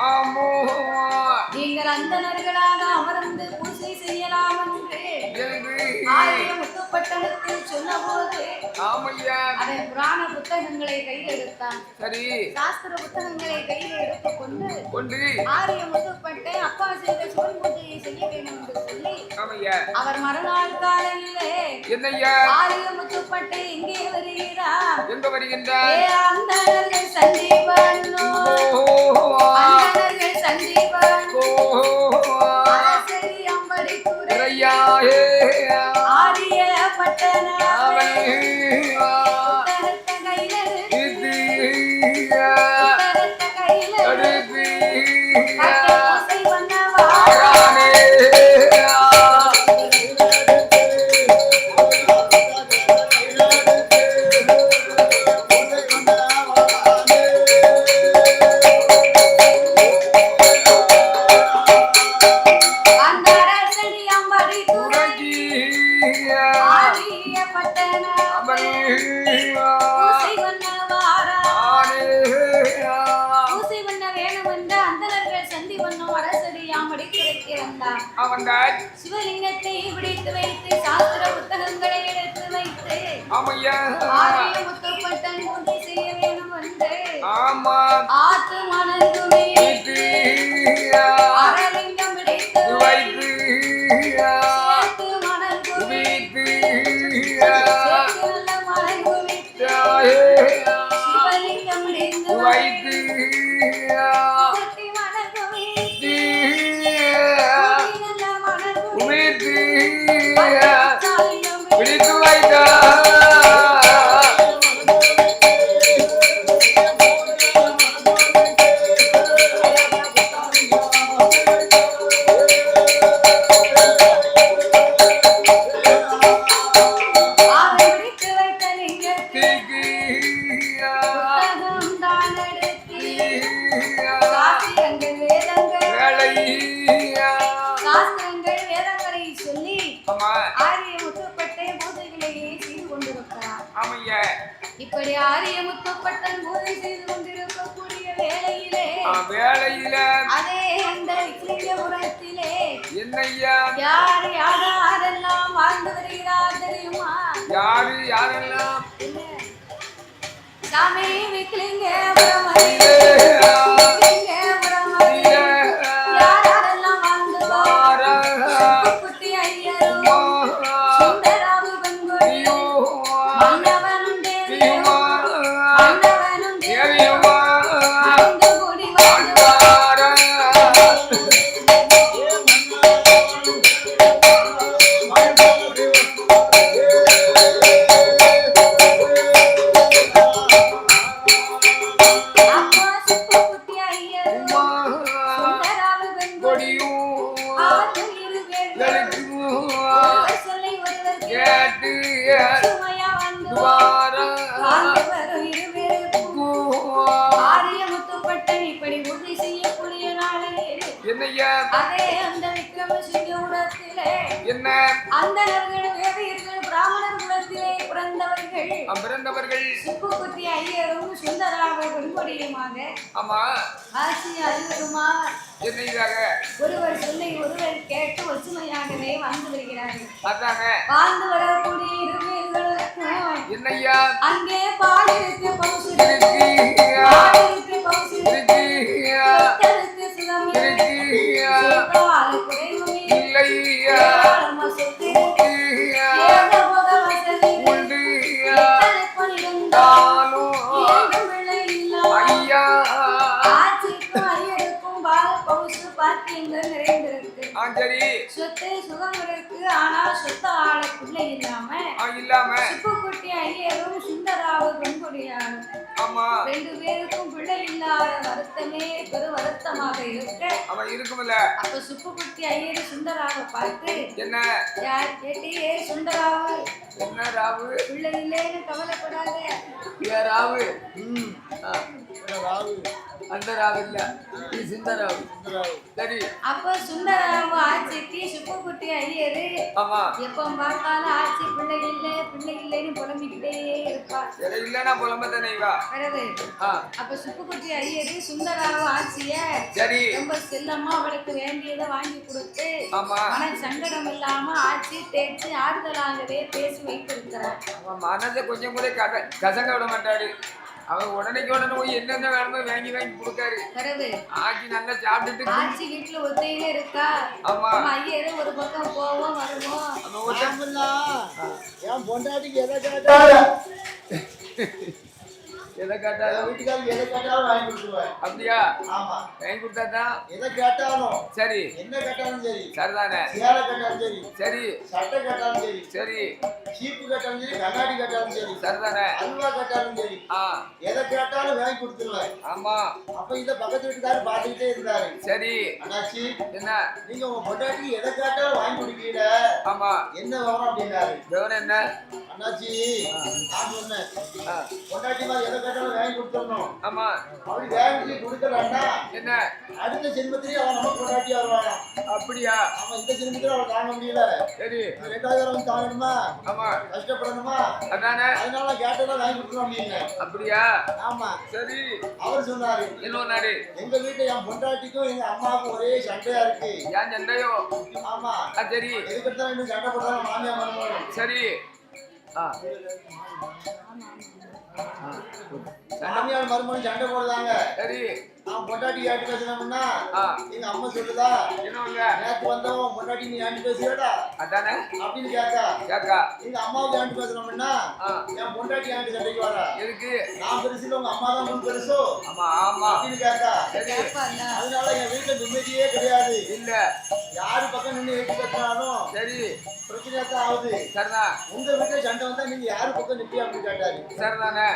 ஆமோ நீங்கள் அந்த நர்களாக அமர்ந்து பூஜை செய்யலாம் என்று ஆயிரம் முத்துப்பட்டனுக்கு சொன்ன போது ஆமையா அவன் புராண புத்தகங்களை கையில் எடுத்தான். சரி. சாஸ்திர புத்தகங்களை கையில் எடுத்துக் கொண்டு ஆரிய முத்துப்பட்டு அப்பா செய்த சிவன் பூஜையை செய்ய வேண்டும் என்று சொல்லி ஆமையா அவர் மறுநாள் காலையிலே என்னய்யா ஆரிய முத்துப்பட்டு எங்கே வருகிறார்? எங்க வருகின்றார்? அந்தணர்கள் சந்திப்பனோ அந்தணர்கள் சந்திப்பனோ அரசரி அம்படி துறையாயே ஆரிய பட்டன சிவலிங்கத்தை பிடித்து வைத்து சாஸ்திர புத்தகங்களை எடுத்து வைத்து ஆரிய முத்துப்பட்டன் பூஜை செய்ய வேண்டும் என்று ஆத்து மணந்துமே அரலிங்கம் பிடித்து வைத்து சேர்த்து மணல் குவித்து சேர்த்து நல்ல மணல் குவித்து சிவலிங்கம் பிடித்து வைத்து பிடித்து வைத்தார். இப்படி ஆரிய முத்துப்பட்டன் பூஜை செய்து கொண்டிருக்கக்கூடிய வேளையில அதே அந்த விக்லிங்கபுரத்திலே என்னய்யா யார் யாரெல்லாம் வாழ்ந்து வருகிறார் தெரியுமா? யாரெல்லாம் சாமி விக்லிங்கபுரம் யாரெல்லாம் வாழ்ந்து குட்டி ஐயரும் சுந்தராவு பெண்கொடியும் மன்னவனும் தேவியும் மன்னவனும் தேவியும் கூடி அதே அந்த விக்ரமசிங்கபுரத்திலே என்ன அந்தணர்கள் வேதியர்கள் பிராமணர் குலத்திலே பிறந்தவர்கள் சுப்புக்குட்டி ஐயரும் சுந்தராக பெண்கொடியுமாக ஆட்சி அறிவருமார் ஒருவர் சொல்லி ஒருவர் கேட்டு ஒற்றுமையாகவே வாழ்ந்து வருகிறார்கள். வாழ்ந்து வரக்கூடிய இருவர்களுக்கும் என்னய்யா அங்கே பால் இருக்கு பவுசு இருக்கு பால் இருக்கு பவுசு இருக்கு சொத்தருக்கு சுகம் இருக்கு சொத்தால குறைவுமே இல்லையா ஏராளமா சொத்து இருக்கு ஏக போக வசதி உண்டு எத்தனை பொன் இருந்தாலும் தானும் ஏதும் பிள்ளை இல்லாம ஐயா ஆட்சிக்கும் ஐயருக்கும் பால பவுசு பாக்கியங்கள் நிறைந்திருக்கு சரி சொத்து சுகம் இருக்கு ஆனா சொத்து ஆள பிள்ளை இல்லாம இல்லாம சுப்புக்குட்டி ஐயரும் சுந்தராவு பெண்குடியாரும் ஆமா 2 பேருக்கும் பிள்ளை இல்லாத வருத்தமே பெரு வருத்தமாக இருக்க அவன் இருக்கும்ல அப்ப சுப்புக்குட்டி ஐயரு சுந்தராவை பார்த்து என்ன யார் கேட்டியே சுந்தராவு என்ன ராவு பிள்ளை இல்லைன்னு கவலைப்படாத ராவு ராகு அந்த ராவு இல்ல இது சிந்த ராவு சரி அப்ப சுந்தராவு ஆட்சிக்கு சுப்புக்குட்டி ஐயரு ஆமா எப்ப பார்த்தாலும் ஆட்சி பிள்ளை இல்லைன்னு புலம்பிக்கிட்டே இருப்பா சரி இல்லன்னா புலம்ப தானே இவா பிறகு ஆ அப்ப சுப்புக்குட்டி ஐயரு சுந்தராவு ஆட்சிய சரி ரொம்ப செல்லமா அவளுக்கு வேண்டியதை வாங்கி கொடுத்து ஆமா மன சங்கடம் இல்லாம ஆட்சி தேய்ச்சி ஆறுதலாகவே பேசி வைத்திருக்கிறார் அவன் மனதை கொஞ்சம் கூட கசங்க விட மாட்டாரு அவன் உடனேக்கு உடனே போய் என்னென்ன வேணுமோ வாங்கி கொடுக்காரு பிறகு ஆக்கி நல்லா சாப்பிட்டுட்டு ஆட்சி வீட்டுல ஒத்தையில இருக்கா ஆமா நம்ம ஐயரு ஒரு பக்கம் போவோம் வருவோம் அவன் ஒருத்தன் என் பொண்டாட்டிக்கு எதை கேட்டாலும் எதை கேட்டாலும் வீட்டுக்காரருக்கு எதை கேட்டாலும் வாங்கி கொடுத்துருவேன் அப்படியா ஆமா வாங்கி கொடுத்தாதான் எதை கேட்டாலும் சரி என்ன கேட்டாலும் சரி சரிதானே சேலை கேட்டாலும் சரி சரி சட்டை கேட்டாலும் சரி சரி சீப்பு கேட்டாலும் சரி கண்ணாடி கேட்டாலும் சரி சரிதானே அல்வா கேட்டாலும் சரி ஆ எதை கேட்டாலும் வாங்கி கொடுத்துருவேன் ஆமா அப்ப இத பக்கத்து வீட்டுக்காரர் பார்த்துக்கிட்டே இருந்தாரு சரி அண்ணாச்சி என்ன நீங்க உங்க பொண்டாட்டிக்கு எதை கேட்டாலும் வாங்கி கொடுக்கீங்க ஆமா என்ன வரும் அப்படின்னாரு விவரம் என்ன அண்ணாச்சி நான் சொன்னேன் ஆ, பொண்டாட்டி மாதிரி எதை கேட்டாலும் வாங்கி கொடுத்துடணும் ஆமா அப்படி வாங்கி கொடுக்கலன்னா என்ன அடுத்த ஜென்மத்திலேயே அவன் நம்ம பொண்டாட்டியா வருவானா அப்படியா அவன் இந்த ஜென்மத்திலே அவளை தாங்க முடியல சரி இந்த 2வது தடவை தாங்கணுமா ஆமா கஷ்டப்படணுமா அதானே அதனால கேட்டதான் வாங்கி கொடுக்கணும் அப்படின்னு அப்படியா ஆமா சரி அவர் சொன்னாரு என்ன நாடு எங்க வீட்டுல என் பொண்டாட்டிக்கும் எங்க அம்மாவுக்கும் ஒரே சண்டையா இருக்கு ஏன் சண்டையோ ஆமா சரி எதுக்கெடுத்தாலும் இன்னும் சண்டை போட்டாலும் மாமியா மருமகளும் சரி ஆ மாமியார் மருமகளும் சண்டை போடுதாங்க சரி நான் பொண்டாட்டி ஏட்டு பேசினோம்னா ஆ எங்க அம்மா சொல்லுதா என்ன நேற்று வந்தவன் பொண்டாட்டி நீ ஏட்டு பேசுறடா அதானே அப்படின்னு கேட்கா கேக்கா எங்க அம்மாவுக்கு ஏட்டு பேசுனோம்னா ஆ என் பொண்டாட்டி ஏட்டு சண்டைக்கு வரா எதுக்கு நான் பெருசு இல்ல உங்க அம்மா தான் உங்களுக்கு பெருசோ ஆமா ஆமா அப்படின்னு கேட்கா சரி கேட்பாங்க அதனால என் வீட்டுல நிம்மதியே கிடையாது இல்ல யாரு பக்கம் நின்று ஏட்டு பேசினாலும் சரி பிரச்சனையா தான் ஆகுது சரிதான் உங்க வீட்டுல சண்டை வந்தா நீங்க யாரு பக்கம் நிப்பீங்க அப்படின்னு கேட்டாரு சரிதானே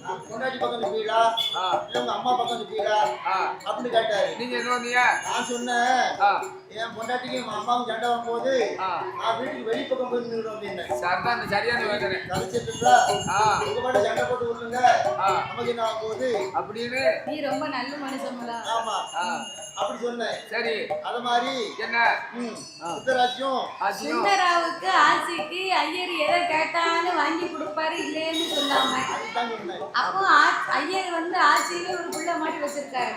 நான் பொண்டாட்டி பக்கம் நிப்பீங்களா ஆ இல்ல உங்க அம்மா பக்கம் நிப்பீங்களா ஆ அப்படின்னு கேட்டாரு நீங்க என்ன வந்தீங்க நான் சொன்னேன் ஆ என் பொண்டாட்டிக்கு என் அம்மாவும் சண்டை வரும்போது ஆ நான் வீட்டுக்கு வெளிப்பக்கம் போய் நின்றுடும் அப்படின்னேன் சரிதான் சரியான வேதனை கழிச்சிட்டுங்களா ஆ உங்க பாட்டு சண்டை போட்டு விட்டுருங்க ஆ நமக்கு என்ன ஆகும் போகுது அப்படின்னு நீ ரொம்ப நல்ல மனுஷங்களா ஆமா ஆ அப்படி சொன்னேன் சரி அத மாதிரி என்ன உத்தராட்சியம் ஆச்சியும் சுந்தராவுக்கு ஆட்சிக்கு ஐயர் எதை கேட்டாலும் வாங்கி கொடுப்பாரு இல்லைன்னு சொல்லாம அதுதான் சொன்னேன் அப்போ ஐயர் வந்து ஆட்சியில ஒரு புள்ள மாட்டி வச்சிருக்காரு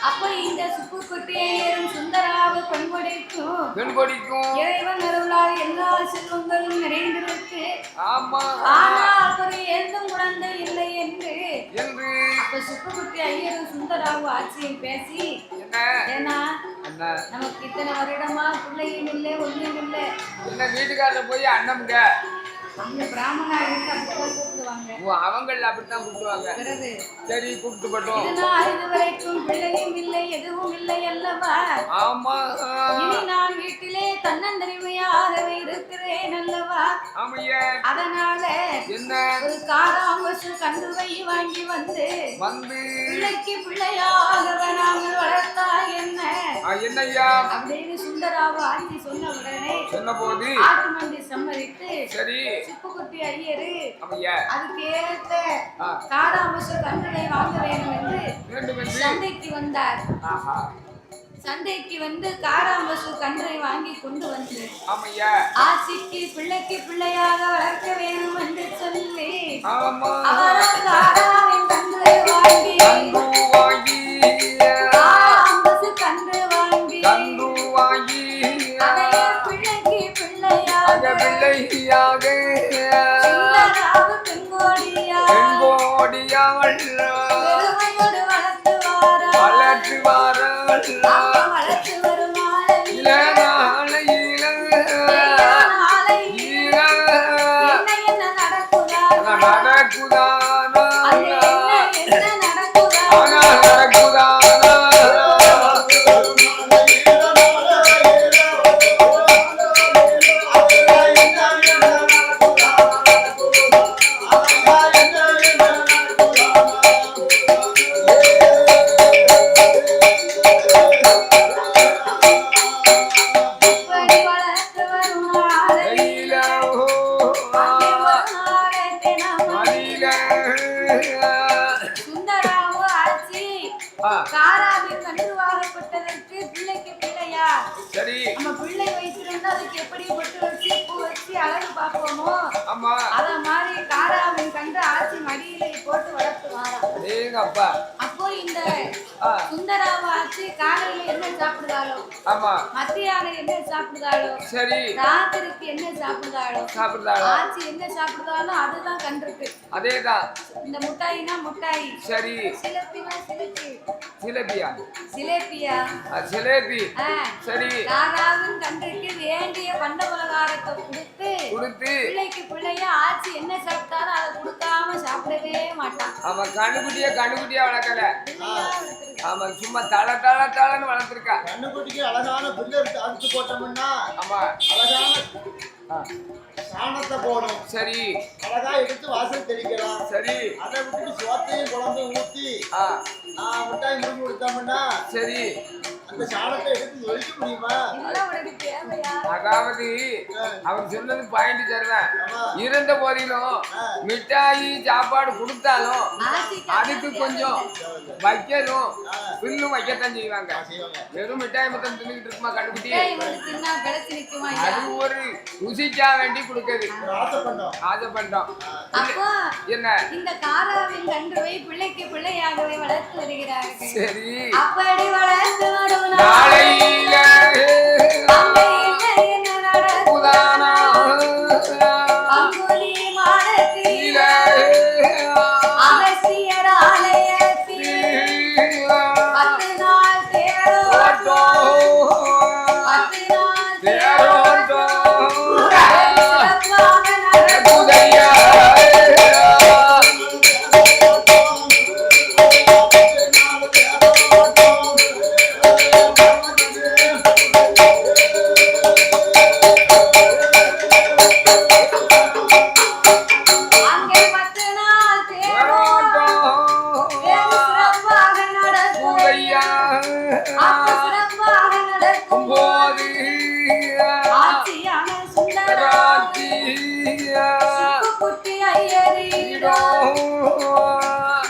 அப்போ இந்த சுப்புக்குட்டி ஐயரும் சுந்தராவு பெண்கொடிக்கும் பெண் கொடிக்கும் இறைவன் அருளால் எல்லா செல்வங்களும் நிறைந்திருக்கு ஆமா ஆனா அவர் ஏந்தும் குழந்தை இல்லை என்று என்று அப்ப சுப்புக்குட்டி ஐயரும் சுந்தராவு ஆட்சியும் பேசி என்ன ஏன்னா என்ன நமக்கு இத்தனை வருடமா பிள்ளையும் இல்லை ஒன்றும் இல்லை என்ன வீட்டுக்காரர் போய் அண்ணம்ங்க அந்த பிராமணர்களுக்கு அப்படித்தான் கூப்பிடுவாங்க அவங்கள அப்படித்தான் கூப்பிடுவாங்க பிறகு சரி கூப்பிட்டு போட்டோம் இதனால் இதுவரைக்கும் பிள்ளையும் இல்லை எதுவும் இல்லை அல்லவா ஆமா இனி நான் வீட்டிலே தன்னந்தனிமையாகவே இருக்கிறேன் அல்லவா ஆமையா அதனால என்ன ஒரு காராம்பசு கன்றுவை வாங்கி வந்து வந்து பிள்ளைக்கு பிள்ளையாக நாங்கள் வளர்த்தா என்ன என்னய்யா அப்படின்னு சுந்தராவு ஆட்சி சொன்ன உடனே சொன்ன போது ஆட்டு மண்டி சம்மதித்து சரி சுப்புக்குட்டி ஐயரு ஆமையா அதுக்கு ஏத்த காராம்பசு கன்றுவை வாங்க வேண்டும் என்று வேண்டும் என்று சந்தைக்கு வந்தார் ஆஹா சந்தைக்கு வந்து காராம்பசு கன்றை வாங்கி கொண்டு வந்து ஆமையா ஆட்சிக்கு பிள்ளைக்கு பிள்ளையாக வளர்க்க வேண்டும் என்று சொல்லி ஆமா அவரும் காராவின் கன்றை வாங்கி கண்டு வாங்கி காராம்பசு கன்று வாங்கி கண்டு வாங்கி அதையே பிள்ளைக்கு அந்த பிள்ளையாக பிள்ளையாக சுந்தராவு வளர்த்து வாராள் அப்ப வளர்த்து வரும் நாளையில நாளையில நாளையில என்ன என்ன நடக்குதா நடக்குதானா என்ன நடக்குதா நடக்குதானா இப்படி வளர்த்து வரும் நாளையில சுந்தராவு ஆட்சி காராவில் கன்றுவாகப்பட்டதற்கு பிள்ளைக்கு பிள்ளையா சரி நம்ம பிள்ளை வைத்திருந்தா அதுக்கு எப்படி பொட்டு வச்சு பூ வச்சு அழகு பார்ப்போமோ ஆமா அத மாதிரி காராவின் கண்டு ஆட்சி மடியில போட்டு வளர்த்து வாரா அப்பா அப்போ இந்த சுந்தராவு ஆட்சி காலையில என்ன சாப்பிடுதாளோ ஆமா மத்தியானம் என்ன சாப்பிடுதாளோ சரி ராத்திரிக்கு என்ன சாப்பிடுதாளோ சாப்பிடுறாளா ஆட்சி என்ன சாப்பிடுதாளோ அதுதான் கண்டிருக்கு அதேதான் இந்த முட்டாயினா முட்டாய் சரி சிலப்பினா சிலப்பி ஜிலேபியா சிலேப்பியா ஜிலேபி சரி தாராவின் கன்றுக்கு வேண்டிய பண்ட பலகாரத்தை கொடுத்து பிள்ளைக்கு பிள்ளைய ஆட்சி என்ன சாப்பிட்டாலும் அதை கொடுக்காம சாப்பிடவே மாட்டான் அவன் கண்ணுக்குட்டியா வளர்க்கல அவன் சும்மா தளன்னு வளர்த்துருக்கா கண்ணுக்குட்டிக்கு அழகான புல்லு அறுத்து போட்டோம்னா ஆமா அழகான சாணத்தை போடும் சரி அழகா எடுத்து வாசல் தெளிக்கலாம் சரி அதை விட்டுட்டு சோத்தையும் குழந்தையும் ஊத்தி மிட்டாய் முறுக்கு கொடுத்தோம்னா சரி அந்த சாணத்தை எடுத்து ஒழிக்க முடியுமா இதெல்லாம் உனக்கு தேவையா அதாவது அவர் சொன்னது பாயிண்ட் தருவேன் இருந்த போதிலும் மிட்டாயி சாப்பாடு கொடுத்தாலும் அதுக்கு கொஞ்சம் வைக்கணும் பில்லும் வைக்கத்தான் செய்வாங்க வெறும் மிட்டாய் மொத்தம் தின்னுக்கிட்டு இருக்குமா கண்டுபிடி தின்னா பிழைச்சு நிக்குமா அது ஒரு ருசிக்கா வேண்டி கொடுக்குது ஆசைப்பட்டோம் அப்போ என்ன இந்த காராவின் கன்றுவை பிள்ளைக்கு பிள்ளையாகவே வளர்த்து வருகிறார்கள் சரி அப்படி வளர்த்து வரும் நாளையில என்ன நடக்குதானா அங்குலி மாடத்தில அகஸ்தியர் ஆலயத்தில் 10 நாள் தேரோட்டம் 10 நாள் தேரோட்டம் சிறப்பாக நடக்குதையா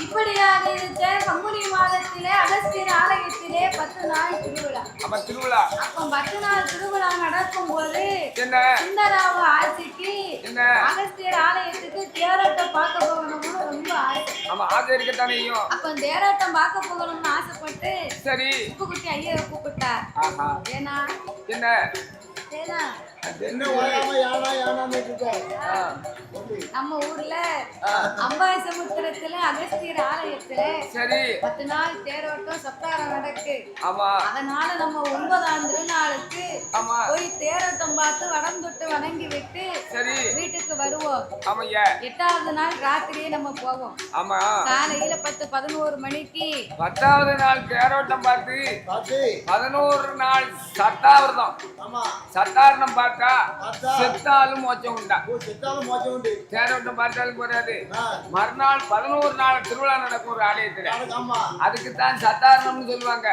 இப்படியாக இருக்க பங்குனி மாதத்திலே அகஸ்தியர் ஆலயத்திலே 10 நாள் திருவிழா. அப்ப 10 நாள் திருவிழா நடக்கும் போது சுந்தராவு ஆட்சிக்கு அகஸ்தியர் ஆலயத்துக்கு தேரோட்டம் பார்க்க போகணும்னு ரொம்ப ஆசை. அப்ப தேரோட்டம் பார்க்க போகணும்னு ஆசைப்பட்டு சரி உப்புக்குட்டி ஐயரை கூப்பிட்டார். ஏன்னா நம்ம ஊர்ல அம்பாசமுத்திரத்துல அகஸ்தியர் ஆலயத்துல 10 நாள் தேரோட்டம் சப்தாரம் நடக்கு. அதனால நம்ம 9ஆம் திருநாளுக்கு போய் தேரோட்டம் பார்த்து வடம் தொட்டு வணங்கி விட்டு வீட்டுக்கு வருவோம். 8வது நாள் ராத்திரியே நம்ம போவோம். காலையில 10-11 மணிக்கு 10வது நாள் தேரோட்டம் பார்த்து 11 நாள் சட்டாவிரதம் சட்டாரணம் பார்த்தா செத்தாலும் மோச்சம் உண்டா தேரோட்டம் பார்த்தாலும் போறாது. மறுநாள் 11 நாள் திருவிழா நடக்கும் ஒரு ஆலயத்துல. அதுக்குத்தான் சத்தாரணம்னு சொல்லுவாங்க.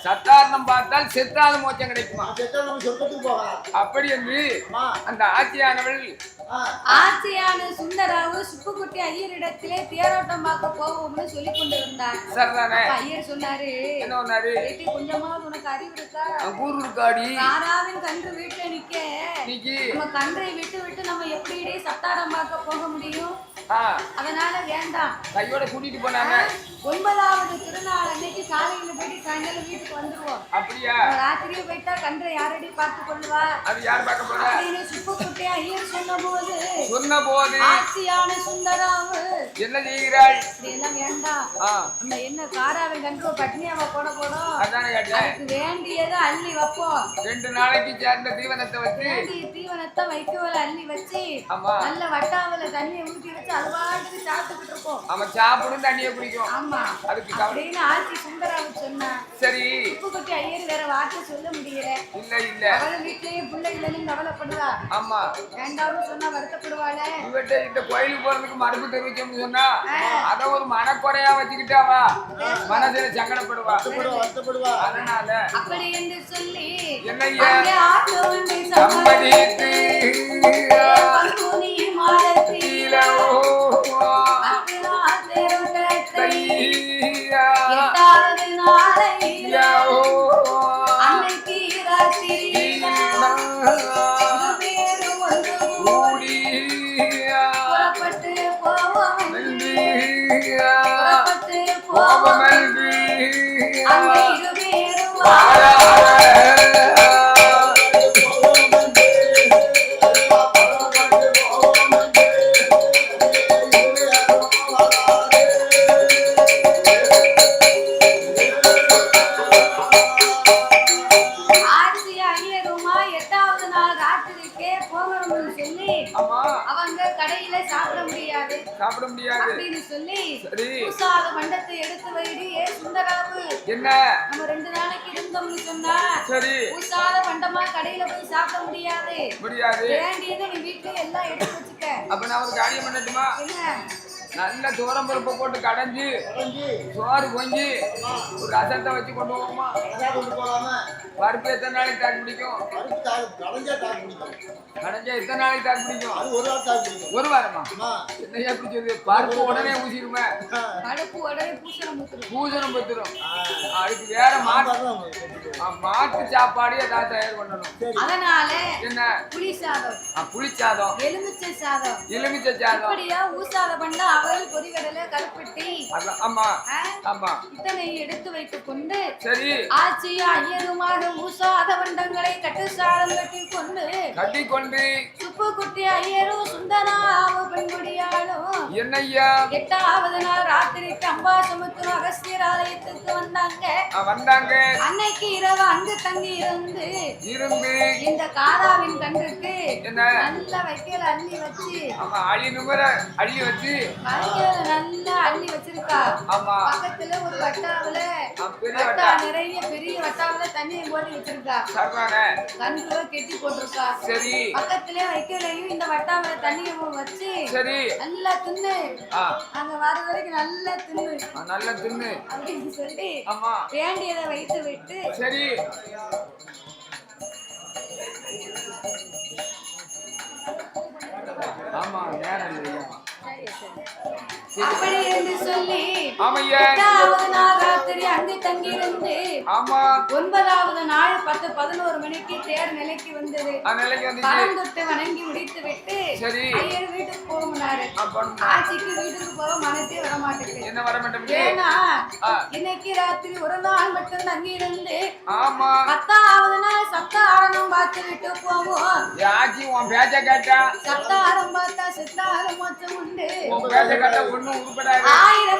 சத்தாரணம் பார்த்தால் செத்தாலும் மோச்சம் கிடைக்குமா? அப்படி என்று அந்த ஆட்சியான சுந்தராவு சுப்புக்குட்டி ஐயரிடத்திலே தேரோட்டம் பார்க்க போவோம்னு சொல்லி கொண்டு வந்தார். சரிதானே? ஐயர் சொன்னாரு, என்ன சொன்னாரு? கொஞ்சமாவது உனக்கு அறிவு இருக்கா? ஊர் இருக்காடி யாராவின் கன்று வீட்டுல நிக்க நம்ம கன்றை விட்டு நம்ம எப்படி சத்தாரம் பார்க்க போக முடியும்? அதனால வேண்டாம். கையோட கூட்டிட்டு போனாங்க. 9வது திருநாள் அன்னைக்கு காலையில போயிட்டு சாயங்காலம் வீட்டுக்கு வந்துருவோம். அப்படியா? ராத்திரியே போயிட்டா கன்றை யாரடி பார்த்து கொள்வா? அது யார் பார்க்க போறா? அப்படின்னு சுப்புக்குட்டி ஐயர் சொன்னபோது ஆட்சியான சுந்தராவு என்ன செய்கிறாள்? இப்படி எல்லாம் வேண்டாம். நம்ம என்ன காராவை கன்று பட்னியாவை போட போடும். அதுக்கு வேண்டியதை அள்ளி வைப்போம். 2 நாளைக்கு சேர்ந்த தீவனத்தை வச்சு வேண்டிய தீவனத்தை வைக்கோல அள்ளி வச்சு நல்ல வட்டாவில தண்ணியை ஊற்றி வச்சு அது பாட்டுக்கு சாப்பிட்டுக்கிட்டு இருக்கோம். அவன் சாப்பிடும் தண்ணியை குடிக்கும். ஆமா, அதுக்கு அப்படின்னு ஆட்சி சுந்தராவு சொன்னா. சரி, உப்புக்குட்டி ஐயர் வேற வார்த்தை சொல்ல முடியல. இல்ல அவள வீட்லயே பிள்ளைகளும் கவலைப்படுவா. ஆமா, வேண்டாம்னு சொன்னா வருத்தப்படுவாளே. இவட்ட இந்த கோயிலுக்கு போறதுக்கு மறுப்பு தெரிவிச்சோம்னு சொன்னா அத ஒரு மனக்குறையா வச்சுக்கிட்டாவா மனசுல சங்கடப்படுவா. அதனால அப்படி என்று சொல்லி என்னையா சம்மதித்து சாப்பிட முடியாது அப்படின்னு சொல்லி சரி பூசாத மண்டத்தை எடுத்து வைடி. ஏ சுந்தராவு, என்ன நம்ம 2 நாளைக்கு இருந்தோம்னு சொன்னா சரி பூசாத மண்டமா கடையில போய் சாப்பிட முடியாது. வேண்டியதை நீ வீட்டுல எல்லாம் எடுத்து வச்சுக்க. அப்ப நான் ஒரு காரியம் பண்ணட்டுமா? என்ன? நல்ல தூரம் பருப்பை போட்டு கடைஞ்சி சோறு பொங்கி ஒரு ரசத்தை வச்சு கொண்டு போவோமா? பருப்பு எத்தனை நாளைக்கு தாக்கு பிடிக்கும்? கடைஞ்சா எத்தனை நாளைக்கு தாக்கு பிடிக்கும்? ஒரு வாரமா? என்னையா பிடிச்சது? பருப்பு உடனே ஊசிடுமே. பருப்பு உடனே பூசணம் பத்துரும். அதுக்கு வேற மாட்டு சாப்பாடு ஏதாவது தயார் பண்ணணும். அதனால என்ன? புளிசாதம், புளிச்சாதம், எலுமிச்சை சாதம், இப்படியா ஊசாத பண்ணா அவல், பொரிகடலை, கருப்பட்டி, ஆமா ஆமா இத்தனை எடுத்து வைத்துக் கொண்டு சரி ஆட்சி ஐயருமாக ஊசாத வண்டங்களை கட்டுசாரம் கட்டி கொண்டு சுப்புக்குட்டி ஐயரும் சுந்தராவு பெண்குடியாலும் என்னையா 8வது நாள் ராத்திரிக்கு அம்பாசமுத்திர அகஸ்தியர் ஆலயத்துக்கு வந்தாங்க. அன்னைக்கு இரவு அங்கு தங்கி இருந்து இந்த காராவின் கன்றுக்கு நல்ல வைக்கல அள்ளி வச்சு அள்ளி வச்சு நல்லா அள்ளி வச்சிருக்கா. பக்கத்துல ஒரு வட்டாவுல நிறைய பெரிய வட்டாவுல தண்ணியை போட்டு வச்சிருக்கா. கன்றுல கெட்டி போட்டிருக்கா. பக்கத்துல வைக்கலையும் இந்த வட்டாவுல தண்ணியை வச்சு நல்லா தின்னு அங்க வர வரைக்கும் நல்லா தின்னு அப்படின்னு சொல்லி வேண்டியதை வைத்து விட்டு சரி ஆமா நேரம் இல்லையா? அப்படி என்று சொல்லி 8வது நாள் ராத்திரி அங்கு தங்கியிருந்து 9வது நாள் 10-11 மணிக்கு தேர் நிலைக்கு வந்தது. பரந்தொட்டு வணங்கி முடித்து விட்டு ஐயர் வீட்டுக்கு போகணும்னாரு. ஆட்சிக்கு வீட்டுக்கு போக மனசே வர மாட்டேங்குது. ஏன்னா இன்னைக்கு ராத்திரி ஒரு நாள் மட்டும் தங்கியிருந்து 10வது நாள் சப்த ஆரணம் பார்த்து விட்டு போவோம். சப்த ஆரம் பார்த்தா சித்தாரம் மொத்தம் உண்டு. 1000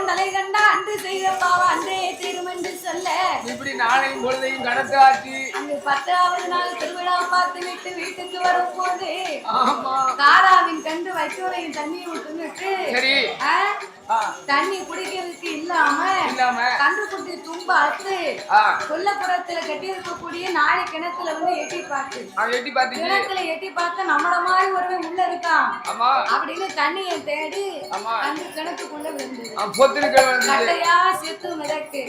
தலை கண்டா அன்று செய்த பாவம் அன்றே தீரும் என்று சொல்ல இப்படி நாளையும் பொழுதையும் கடந்து ஆச்சு. அங்கு 10வது நாள் திருவிழா பார்த்து விட்டு வீட்டுக்கு வரும்போது காராவின் கண்டு வைக்கோலையும் தண்ணியும் தின்னுட்டு தண்ணி குடிக்கிறதுக்கு இல்லாம கன்று குட்டி தும்ப அத்து கொல்லப்புறத்துல கட்டி இருக்கக்கூடிய நாளை கிணத்துல எட்டி பார்த்து கிணத்துல எட்டி பார்த்து நம்மள மாதிரி ஒருவன் உள்ள இருக்கான் அப்படின்னு தண்ணியை தேடி அந்த கிணத்துக்குள்ள விழுந்தது. கட்டையா செத்து மிதக்கு.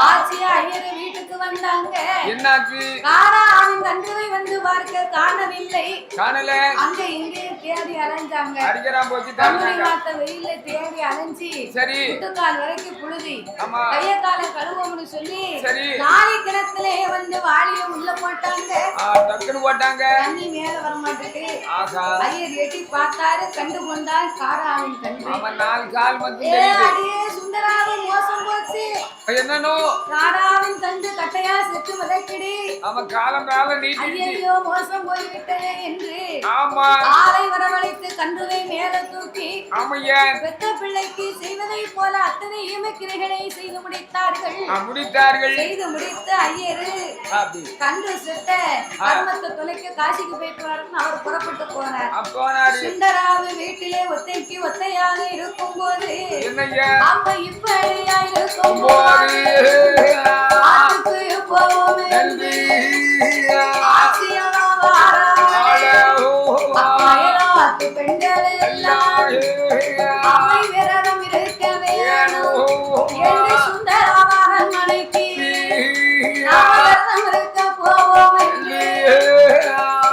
ஆட்சியா ஐயர் வீட்டுக்கு வந்தாங்க. காராவின் கன்றுவை வந்து பார்க்க காணவில்லை. அங்க இங்கே தேடி அலைஞ்சாங்க. வெயில தேடி அலைஞ்சு முட்டுக்கால் வரைக்கும் புழுதி கைய கால கழுவோம்னு சொல்லி நாளை கிணத்துல வந்து வாளிய உள்ள போட்டாங்க. தண்ணி மேல வர மாட்டேங்குது. ஐயர் எட்டி பார்த்தாரு. கண்டு கொண்டால் காராவின் கன்று. சுந்தராவின் மோசம் போச்சு. காராவின் கன்று கட்டையா செத்து மதக்கிடி அவன் காலம் மேல நீட்டி ஐயோ மோசம் போய்விட்டதே என்று ஆமா ஆளை வரவழைத்து கன்றுவை மேல தூக்கி ஆமையா பெத்த பிள்ளைக்கு செய்வதை போல அத்தனை ஈமக்கிரைகளை செய்து முடித்தார்கள் செய்து முடித்து ஐயரு கன்று செத்த கர்மத்தை தொலைக்க காசிக்கு போயிட்டு வரணும்னு அவர் புறப்பட்டு போனார் சுந்தராவு வீட்டிலே ஒத்தைக்கு ஒத்தையாக இருக்கும் போது அப்ப இப்படியா இருக்கும் போது போவோமே பெண்கள் எல்லாம் அவை விரதம் இருக்க வேணும் என்று சுந்தரவாகன் மனைக்கு விரதம் இருக்க போவோம் என்று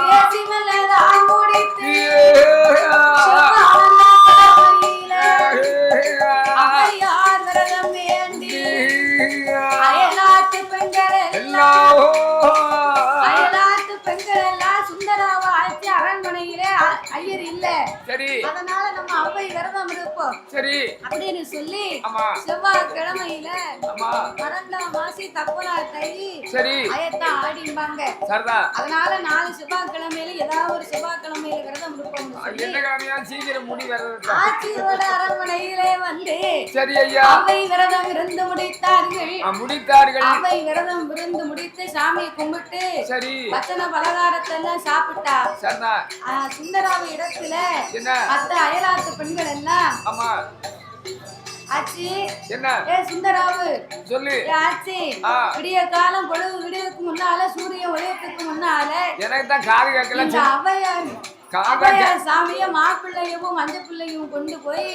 பேசி மெல்லதான் முடித்து அவையார் விரதம் வேண்டி அயலாட்டு பெண்கள் எல்லாம் சுந்தராவ ஆட்சி அரண்மனையிலே ஐயர் இல்ல சரி அதனால நம்ம அவை விரதம் இருப்போம் சரி அப்படின்னு சொல்லி ஆமா செவ்வாய்க்கிழமையில ஆமா பன்னெண்டாம் மாசி தப்பலா தை சரி அயத்தான் ஆடிம்பாங்க சரிதான் அதனால 4 செவ்வாய்க்கிழமையில ஏதாவது ஒரு செவ்வாய்க்கிழமையில விரதம் இருப்போம் என்ன கிழமையா சீக்கிரம் முடி விரதம் ஆட்சியோட அரண்மனையிலே வந்து சரி ஐயா அவை விரதம் இருந்து முடித்தார்கள் அவை விரதம் இருந்து முடித்து சாமியை கும்பிட்டு சரி பச்சனை பலகாரத்தை எல்லாம் சாப்பிட்டா சரிதான் சுந்தராவ இடத்துல என்ன மத்த அயலாத்து பெண்கள் எல்லாம் ஆமா ஆச்சி என்ன ஏ சுந்தராவு சொல்லு ஆச்சி விடிய காலம் பொழுது விடியறதுக்கு முன்னால சூரியன் உதயத்துக்கு முன்னால எனக்கு தான் காது கேட்கல அவையார் சாமிய மாப்பிள்ளையும் மஞ்சள் பிள்ளையும் கொண்டு போய்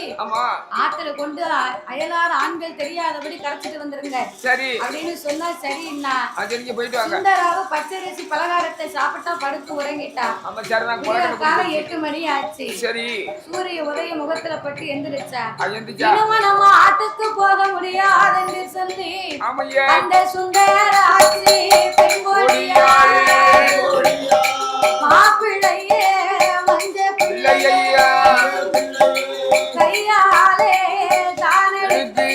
ஆத்துல கொண்டு அயலார் ஆண்கள் தெரியாதபடி கரைச்சிட்டு வந்துருங்க சரி அப்படின்னு சொன்னா சரின்னா போயிட்டு வாங்க சுந்தராவு பச்சரிசி பலகாரத்தை சாப்பிட்டா படுத்து உறங்கிட்டா 8 மணி ஆச்சு சரி சூரிய உதய முகத்துல பட்டு எந்திரிச்சா நம்ம ஆட்டுக்கு போக முடியாதுன்னு சொல்லி அந்த சுந்தராட்சி பெண்கொடியா மாப்பிள்ளையே கையாலே தானெடுத்து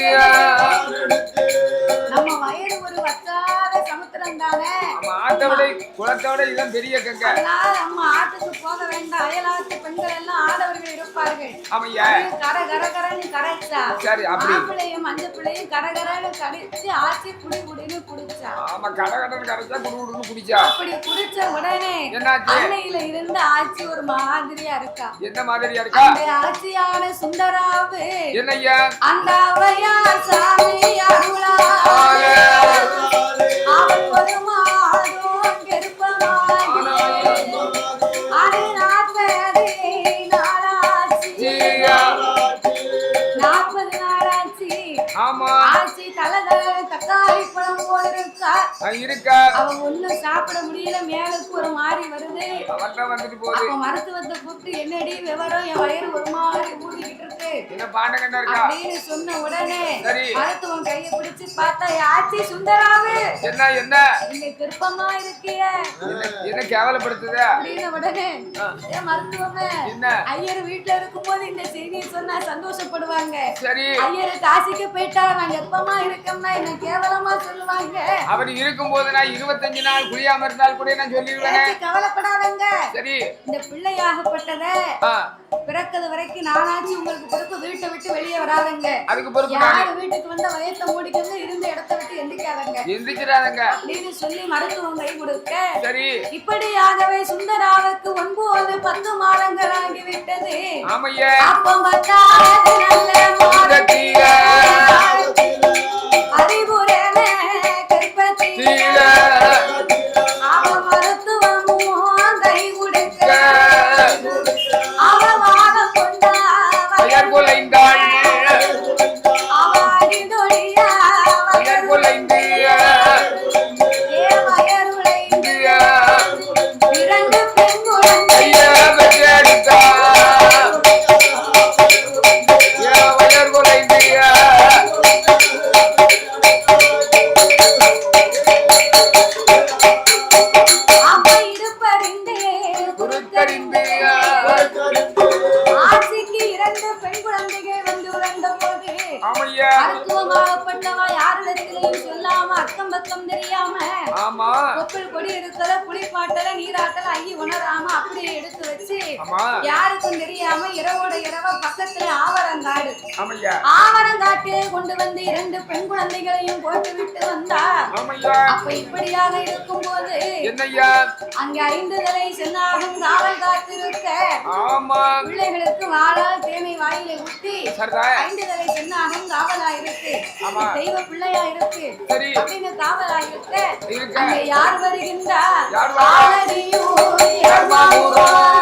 நம்ம வயது ஒரு வச்சாத சமுத்திரம் தானே குளத்தோட இதெல்லாம் பெரிய கங்க நம்ம ஆட்டுக்கு போக வேண்டாம் அயலாத்து பெண்கள் எல்லாம் ஆடவர்கள் இருப்பார்கள் கரை கரகரன்னு கரைச்சா மாப்பிள்ளையும் மஞ்சள் பிள்ளையும் கரகரன்னு கடிச்சு ஆச்சி குடி குடின்னு குடிச்சா அப்படி குடிச்ச உடனே அன்னையில இருந்து ஆச்சி ஒரு மாதிரியா இருக்கா என்ன மாதிரியா இருக்கா அந்த ஆச்சியான சுந்தராவு என்னையா அந்த அவையார் சாமி அருளா அவன் ஒரு மாதம் கெருப்பமாகி அது 40 நாளாச்சு ஆச்சி தக்காளி பழம் போல இருக்கா அவன் ஒண்ணும் சாப்பிட முடியல மேலுக்கு ஒரு மாதிரி வருது அப்ப மருத்துவத்தை கூப்பிட்டு என்னடி விவரம் என் வயிறு ஒரு மாதிரி ஊதிக்கிட்டு இருக்கு அப்படின்னு சொன்ன உடனே மருத்துவம் கையை பிடிச்சு பார்த்தா ஆச்சி சுந்தராவு என்ன இங்க கிருப்பமா இருக்கிய என்ன கேவலப்படுத்துத அப்படின்னு உடனே மருத்துவமே ஐயர் வீட்டுல இருக்கும் போது இந்த செய்தியை சொன்னா சந்தோஷப்படுவாங்க ஐயர் காசிக்கு போயிட்டா நான் கர்ப்பமா இருக்கோம்னா என்ன கேவலமா சொல்லுவாங்க அவர் இருக்கும் போது நான் 25 நாள் குளியாம இருந்தால் கூட நான் சொல்லிடுவேன் கவலைப்படாதங்க சரி இந்த பிள்ளையாகப்பட்டத பிறக்கிறது வரைக்கும் நானாச்சு உங்களுக்கு பொறுப்பு வீட்டை விட்டு வெளியே வராதங்க அதுக்கு பொறுப்பு யாரு வீட்டுக்கு வந்த வயத்தை மூடிக்கங்க இருந்த இடத்தை விட்டு எந்திரிக்கிறாதங்க அப்படின்னு சொல்லி மருத்துவம் கை கொடுக்க சரி இப்படியாகவே சுந்தராவுக்கு 9-10 மாதங்கள் ஆகிவிட்டது ஆமையா அப்ப பத்தாவது நல்ல மாதத்தில அறிவுரையில கற்பத்தில அவ மருத்துவமும் கை கொடுக்க அவ வாதம் கொண்டா வயர் குலைந்தாள் அவ அடிதொழியா வயர் குலைந்தியா வயர் உழைந்தியா 2 பெண் குழந்தைய பெற்றெடுத்தா வயர் குலைந்தியா ஆமா கொப்பில் கொடி எடுக்கல புளிப்பாட்டல நீராட்டல ஐய உணராம அப்படியே எடுத்து வச்சு ஆமா யாருக்கும் தெரியாம இரவோட இரவ பக்கத்துல ஆவரங்காடு ஆமையா ஆவரங்காட்டிலே கொண்டு வந்து 2 பெண் குழந்தைகளையும் போட்டு விட்டு வந்தா ஆமையா அப்ப இப்படியாக இருக்கும் போது என்னய்யா அங்க 5 தலை சென்னாகும் காவல் காத்திருக்க ஆமா பிள்ளைகளுக்கு வாழால் தேனை வாயிலை ஊட்டி சரிதா 5 தலை சென்னாகும் காவலா இருக்கு ஆமா. தெய்வ பிள்ளையா இருக்கு சரி அப்படின்னு காவலா இருக்க இருக்க அங்க யார் வருகின்றா யார் வரா? ஆலடியூர் எர்மாபுரம்